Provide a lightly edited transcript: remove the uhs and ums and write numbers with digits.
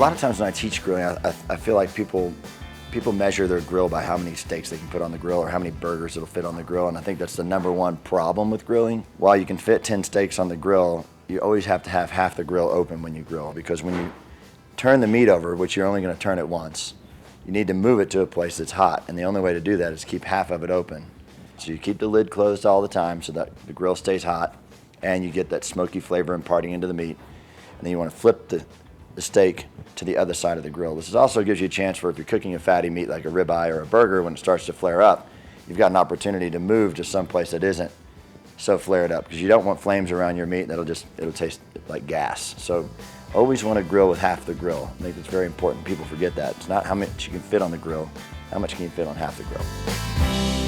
lot of times when I teach grilling, I feel like people measure their grill by how many steaks they can put on the grill or how many burgers it'll fit on the grill, and I think that's the number one problem with grilling. While you can fit 10 steaks on the grill, you always have to have half the grill open when you grill, because when you turn the meat over, which you're only going to turn it once, you need to move it to a place that's hot, and the only way to do that is keep half of it open. So you keep the lid closed all the time so that the grill stays hot and you get that smoky flavor imparting into the meat. And then you want to flip the steak to the other side of the grill. This also gives you a chance for, if you're cooking a fatty meat like a ribeye or a burger, when it starts to flare up, you've got an opportunity to move to some place that isn't so flared up, because you don't want flames around your meat. It'll taste like gas. So always want to grill with half the grill. I think it's very important. People forget that. It's not how much you can fit on the grill, how much can you fit on half the grill.